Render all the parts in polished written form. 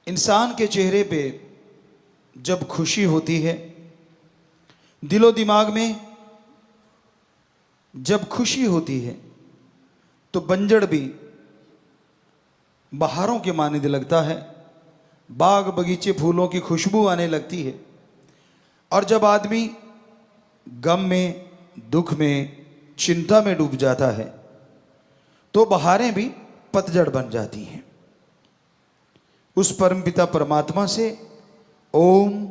इंसान के चेहरे पे जब खुशी होती है, दिलो दिमाग में जब खुशी होती है, तो बंजड़ भी बहारों के मानने लगता है, बाग बगीचे फूलों की खुशबू आने लगती है। और जब आदमी गम में, दुख में, चिंता में डूब जाता है, तो बहारें भी पतझड़ बन जाती हैं। उस परमपिता परमात्मा से, ओम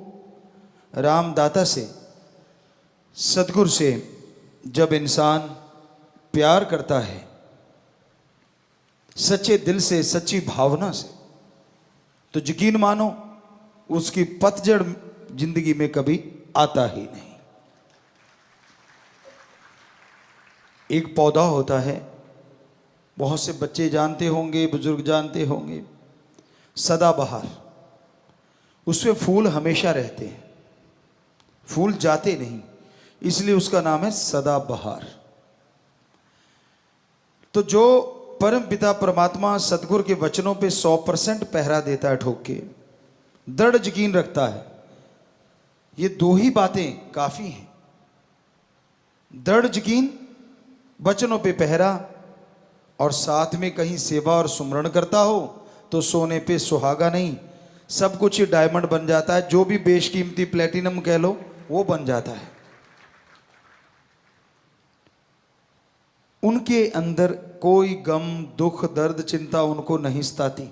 रामदाता से, सद्गुरु से जब इंसान प्यार करता है, सच्चे दिल से, सच्ची भावना से, तो यकीन मानो उसकी पतझड़ जिंदगी में कभी आता ही नहीं। एक पौधा होता है, बहुत से बच्चे जानते होंगे, बुजुर्ग जानते होंगे, सदाबहार। उसमें फूल हमेशा रहते हैं, फूल जाते नहीं, इसलिए उसका नाम है सदाबहार। तो जो परम पिता परमात्मा सतगुरु के वचनों पे 100% पहरा देता है, ठोक के दृढ़ यकीन रखता है, ये दो ही बातें काफी हैं। दृढ़ यकीन, वचनों पे पहरा, और साथ में कहीं सेवा और सुमरण करता हो तो सोने पे सुहागा नहीं, सब कुछ ही डायमंड बन जाता है। जो भी बेशकीमती प्लेटिनम कह लो, वो बन जाता है। उनके अंदर कोई गम, दुख, दर्द, चिंता उनको नहीं सताती।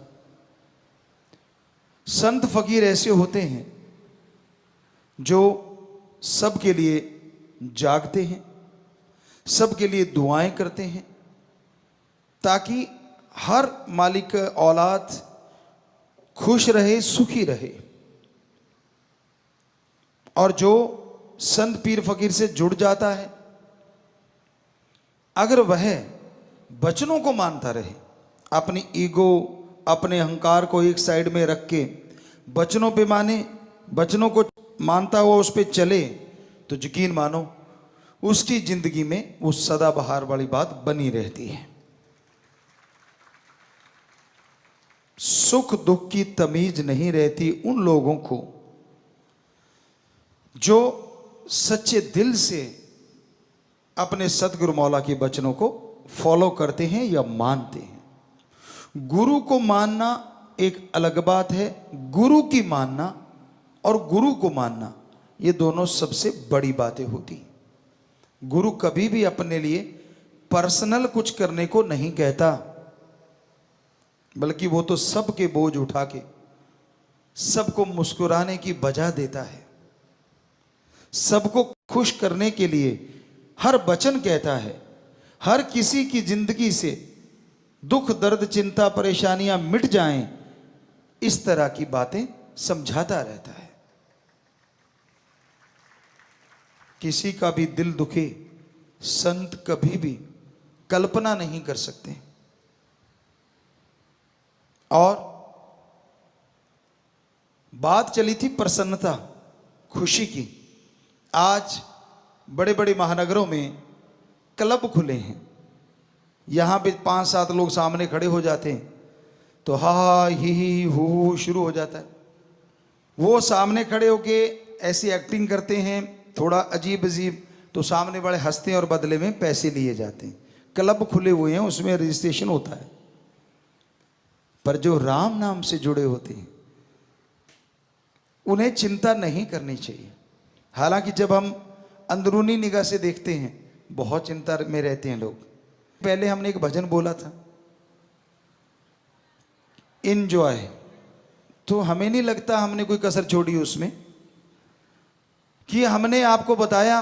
संत फकीर ऐसे होते हैं जो सबके लिए जागते हैं, सबके लिए दुआएं करते हैं, ताकि हर मालिक औलाद खुश रहे, सुखी रहे। और जो संत पीर फकीर से जुड़ जाता है, अगर वह वचनों को मानता रहे, अपनी ईगो, अपने अहंकार को एक साइड में रख के वचनों पे माने, वचनों को मानता हुआ उस पे चले, तो यकीन मानो उसकी जिंदगी में वो सदाबहार वाली बात बनी रहती है। सुख दुख की तमीज नहीं रहती उन लोगों को जो सच्चे दिल से अपने सतगुरु मौला के वचनों को फॉलो करते हैं या मानते हैं। गुरु को मानना एक अलग बात है, गुरु की मानना और गुरु को मानना, ये दोनों सबसे बड़ी बातें होती हैं। गुरु कभी भी अपने लिए पर्सनल कुछ करने को नहीं कहता, बल्कि वो तो सबके बोझ उठा के सबको मुस्कुराने की वजह देता है, सबको खुश करने के लिए हर वचन कहता है, हर किसी की जिंदगी से दुख, दर्द, चिंता, परेशानियां मिट जाएं, इस तरह की बातें समझाता रहता है। किसी का भी दिल दुखे, संत कभी भी कल्पना नहीं कर सकते। और बात चली थी प्रसन्नता, खुशी की। आज बड़े बड़े महानगरों में क्लब खुले हैं, यहां पे 5-7 लोग सामने खड़े हो जाते हैं तो हा ही हू शुरू हो जाता है। वो सामने खड़े होके ऐसी एक्टिंग करते हैं, थोड़ा अजीब अजीब, तो सामने वाले हंसते हैं और बदले में पैसे लिए जाते हैं। क्लब खुले हुए हैं, उसमें रजिस्ट्रेशन होता है। पर जो राम नाम से जुड़े होते हैं उन्हें चिंता नहीं करनी चाहिए। हालांकि जब हम अंदरूनी निगाह से देखते हैं, बहुत चिंता में रहते हैं लोग। पहले हमने एक भजन बोला था, एंजॉय, तो हमें नहीं लगता हमने कोई कसर छोड़ी उसमें, कि हमने आपको बताया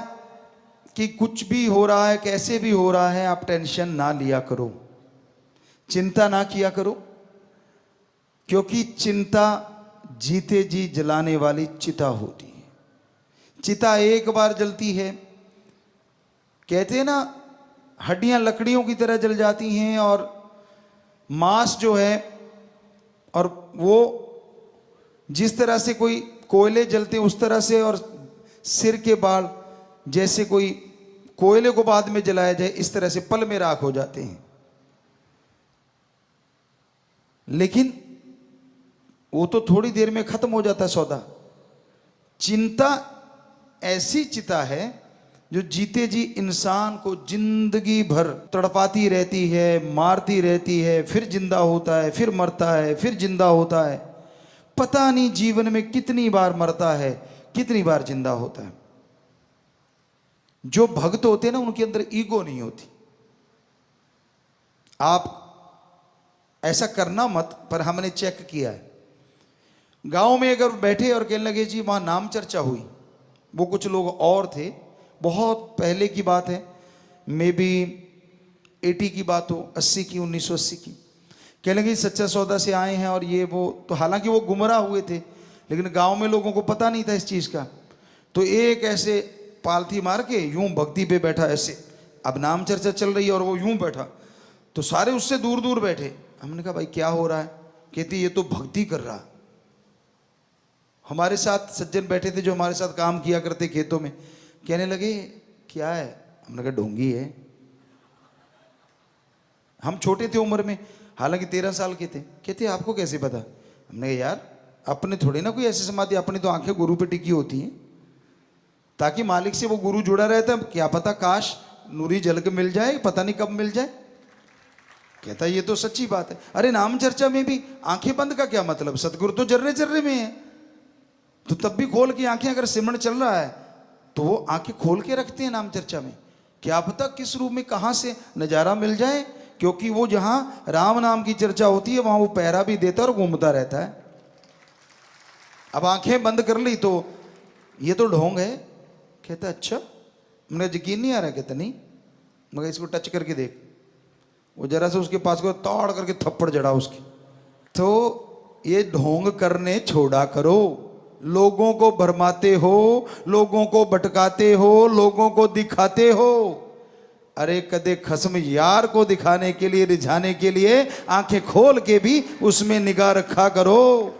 कि कुछ भी हो रहा है, कैसे भी हो रहा है, आप टेंशन ना लिया करो, चिंता ना किया करो, क्योंकि चिंता जीते जी जलाने वाली चिता होती है। चिता एक बार जलती है, कहते हैं ना, हड्डियां लकड़ियों की तरह जल जाती हैं, और मांस जो है, और वो जिस तरह से कोई कोयले जलते उस तरह से, और सिर के बाल जैसे कोई कोयले को बाद में जलाया जाए इस तरह से पल में राख हो जाते हैं। लेकिन वो तो थोड़ी देर में खत्म हो जाता है सौदा। चिंता ऐसी चिता है जो जीते जी इंसान को जिंदगी भर तड़पाती रहती है, मारती रहती है, फिर जिंदा होता है, फिर मरता है, फिर जिंदा होता है। पता नहीं जीवन में कितनी बार मरता है, कितनी बार जिंदा होता है। जो भक्त होते हैं ना, उनके अंदर ईगो नहीं होती। आप ऐसा करना मत, पर हमने चेक किया है। गांव में अगर बैठे और कहने लगे जी वहां नाम चर्चा हुई, वो कुछ लोग और थे, बहुत पहले की बात है, मे बी 80 की बात हो, 80 की, 1980 की। कहने लगे सच्चा सौदा से आए हैं और ये वो, तो हालांकि वो गुमराह हुए थे, लेकिन गांव में लोगों को पता नहीं था इस चीज़ का। तो एक ऐसे पालथी मार के यूं भक्ति पे बैठा ऐसे, अब नाम चर्चा चल रही है और वो यूं बैठा, तो सारे उससे दूर दूर बैठे। हमने कहा भाई क्या हो रहा है? कहती ये तो भक्ति कर रहा। हमारे साथ सज्जन बैठे थे जो हमारे साथ काम किया करते खेतों में, कहने लगे क्या है? हमने कहा ढोंगी है। हम छोटे थे उम्र में, हालांकि 13 साल के थे। कहते आपको कैसे पता? हमने कहा यार अपने थोड़ी ना कोई ऐसी समाधि, अपनी तो आंखें गुरु पे टिकी होती हैं, ताकि मालिक से वो गुरु जुड़ा रहता है। क्या पता काश नूरी जल के मिल जाए, पता नहीं कब मिल जाए। कहता ये तो सच्ची बात है। अरे नाम चर्चा में भी आंखें बंद का क्या मतलब? सतगुरु तो जर्रे जर्रे में है, तो तब भी खोल की आंखें, अगर सिमरन चल रहा है तो वो आंखें खोल के रखते हैं नाम चर्चा में। क्या पता किस रूप में कहां से नजारा मिल जाए, क्योंकि वो जहां राम नाम की चर्चा होती है वहां वो पहरा भी देता है और घूमता रहता है। अब आंखें बंद कर ली तो ये तो ढोंग है। कहता अच्छा, मुझे यकीन नहीं आ रहा। कहता नहीं, मगर इसको टच करके देख। वो जरा से उसके पास को तोड़ करके थप्पड़ जड़ा उसकी। तो ये ढोंग करने छोड़ा करो। लोगों को भरमाते हो, लोगों को भटकाते हो, लोगों को दिखाते हो। अरे कदे खस्म यार को दिखाने के लिए, रिझाने के लिए आंखें खोल के भी उसमें निगाह रखा करो।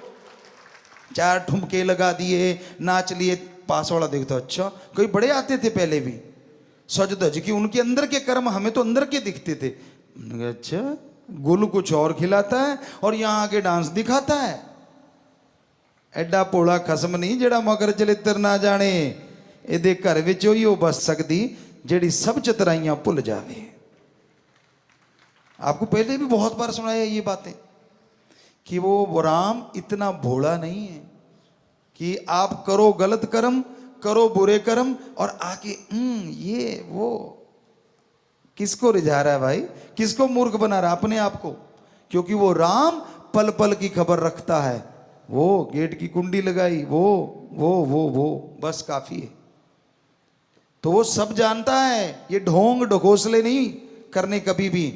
4 ठुमके लगा दिए, नाच लिए, पास वाला देखता अच्छा, कोई बड़े आते थे पहले भी सज धज की, उनके अंदर के कर्म हमें तो अंदर के दिखते थे। अच्छा, गुल कुछ और खिलाता है और यहां आके डांस दिखाता है। एडा भोला खसम नहीं जेड़ा मगर चलित्र ना जाने, ਇਹਦੇ घर विच ही हो बस सकती जेड़ी सब चतराइयां भुल जावे। आपको पहले भी बहुत बार सुनाया ये बातें कि वो राम इतना भोला नहीं है कि आप करो गलत कर्म, करो बुरे कर्म और आके ये वो। किसको रिझा रहा है भाई? किसको मूर्ख बना रहा है? अपने आप को। क्योंकि वो राम पल पल की खबर रखता है। वो गेट की कुंडी लगाई, वो बस काफी है। तो वो सब जानता है। ये ढोंग ढकोसले नहीं करने कभी भी।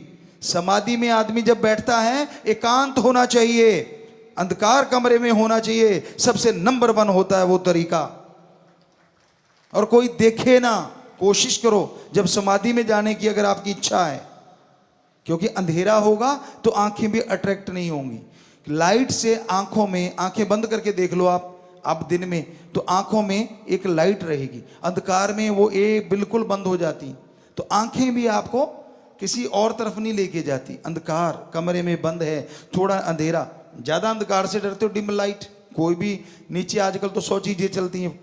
समाधि में आदमी जब बैठता है एकांत होना चाहिए, अंधकार कमरे में होना चाहिए। सबसे नंबर 1 होता है वो तरीका। और कोई देखे ना, कोशिश करो जब समाधि में जाने की, अगर आपकी इच्छा है, क्योंकि अंधेरा होगा तो आंखें भी अट्रैक्ट नहीं होंगी। लाइट से आंखों में, आंखें बंद करके देख लो आप दिन में, तो आंखों में एक लाइट रहेगी। अंधकार में वो एक बिल्कुल बंद हो जाती, तो आंखें भी आपको किसी और तरफ नहीं लेके जाती। अंधकार कमरे में बंद है, थोड़ा अंधेरा, ज्यादा अंधकार से डरते हो, डिम लाइट कोई भी नीचे आजकल तो 100 चीजें चलती हैं,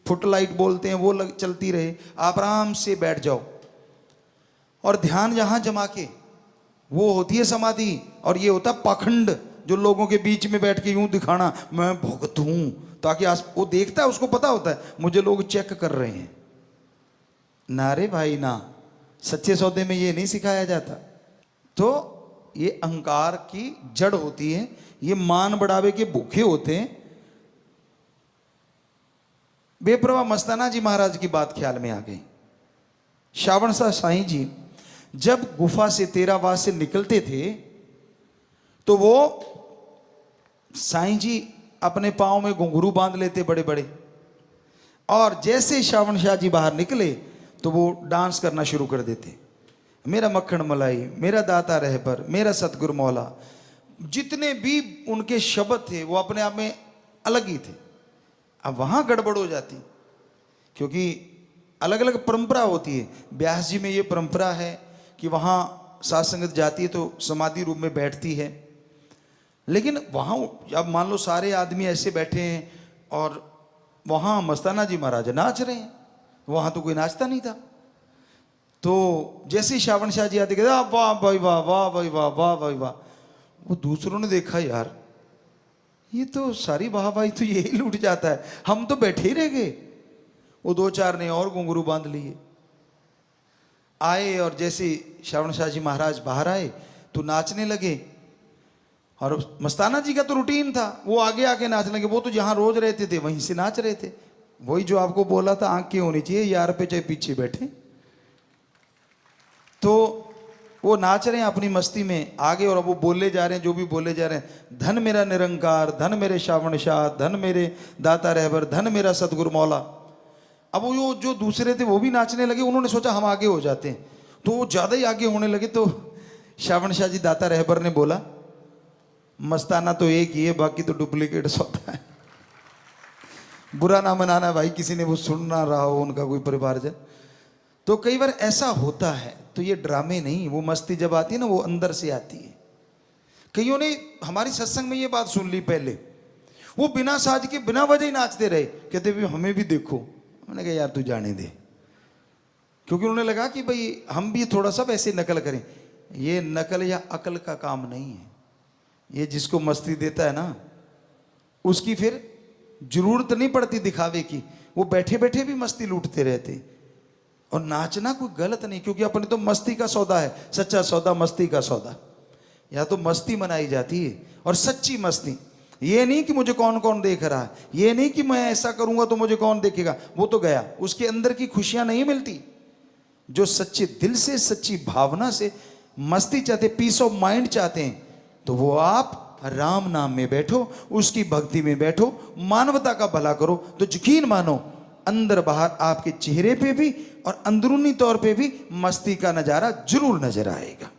फुट लाइट बोलते हैं, वो चलती रहे। आप आराम से बैठ जाओ और ध्यान यहां जमा के, वो होती है समाधि। और ये होता पाखंड, जो लोगों के बीच में बैठ के यूं दिखाना मैं भक्त हूं, ताकि वो देखता है, उसको पता होता है मुझे लोग चेक कर रहे हैं। ना रे भाई ना, सच्चे सौदे में ये नहीं सिखाया जाता। तो ये अहंकार की जड़ होती है, ये मान बढ़ावे के भूखे होते हैं। बेप्रवाह मस्ताना जी महाराज की बात ख्याल में आ गई। श्रावण शाह साईं जी जब गुफा से तेरावास से निकलते थे तो वो साईं जी अपने पांव में घुंघरू बांध लेते बड़े बड़े, और जैसे श्रावण शाह जी बाहर निकले तो वो डांस करना शुरू कर देते। मेरा मक्खन मलाई, मेरा दाता रहबर, मेरा सतगुरु मौला, जितने भी उनके शब्द थे वो अपने आप में अलग ही थे। अब वहां गड़बड़ हो जाती, क्योंकि अलग अलग परंपरा होती है। ब्यास जी में ये परंपरा है कि वहां साध संगत जाती है तो समाधि रूप में बैठती है, लेकिन वहाँ अब मान लो सारे आदमी ऐसे बैठे हैं और वहाँ मस्ताना जी महाराज नाच रहे हैं, वहाँ तो कोई नाचता नहीं था। तो जैसे ही श्रावण शाह जी आते कहते वाह भाई वाह, वाह भाई वाह, वाह भाई वाह। वो दूसरों ने देखा यार ये तो सारी वाह भाई तो यही लूट जाता है, हम तो बैठे ही रह गए। वो दो चार ने और घुंघरू बांध लिए आए, और जैसे श्रावण शाह जी महाराज बाहर आए तो नाचने लगे। और मस्ताना जी का तो रूटीन था, वो आगे आके नाचने लगे। वो तो जहां रोज रहते थे वहीं से नाच रहे थे। वही जो आपको बोला था आंख की होनी चाहिए यार पे चाहे पीछे बैठे। तो वो नाच रहे हैं अपनी मस्ती में आगे, और अब वो बोले जा रहे हैं जो भी बोले जा रहे हैं, धन मेरा निरंकार, धन मेरे श्रावण शाह, धन मेरे दाता रहबर, धन मेरा सतगुरु मौला। अब वो जो दूसरे थे वो भी नाचने लगे। उन्होंने सोचा हम आगे हो जाते हैं, तो वो ज्यादा ही आगे होने लगे। तो श्रावण शाह जी दाता रहबर ने बोला मस्ताना तो एक ही है, बाकी तो डुप्लीकेट होता है। बुरा ना मनाना भाई, किसी ने वो सुन ना रहा हो उनका कोई परिवारजन। तो कई बार ऐसा होता है, तो ये ड्रामे नहीं, वो मस्ती जब आती है ना वो अंदर से आती है। कईयों ने हमारी सत्संग में ये बात सुन ली पहले, वो बिना साज के बिना वजह ही नाचते रहे, कहते भी हमें भी देखो। मैंने कहा यार तू जाने दे, क्योंकि उन्होंने लगा कि भाई हम भी थोड़ा सा वैसे नकल करें। ये नकल या अकल का काम नहीं है, ये जिसको मस्ती देता है ना उसकी फिर जरूरत नहीं पड़ती दिखावे की, वो बैठे बैठे भी मस्ती लूटते रहते। और नाचना कोई गलत नहीं, क्योंकि अपने तो मस्ती का सौदा है, सच्चा सौदा मस्ती का सौदा। या तो मस्ती मनाई जाती है, और सच्ची मस्ती। ये नहीं कि मुझे कौन कौन देख रहा है, ये नहीं कि मैं ऐसा करूंगा तो मुझे कौन देखेगा, वो तो गया, उसके अंदर की खुशियां नहीं मिलती। जो सच्चे दिल से सच्ची भावना से मस्ती चाहते, पीस ऑफ माइंड चाहते हैं, तो वो आप राम नाम में बैठो, उसकी भक्ति में बैठो, मानवता का भला करो। तो यकीन मानो अंदर बाहर आपके चेहरे पे भी और अंदरूनी तौर पे भी मस्ती का नजारा जरूर नजर आएगा।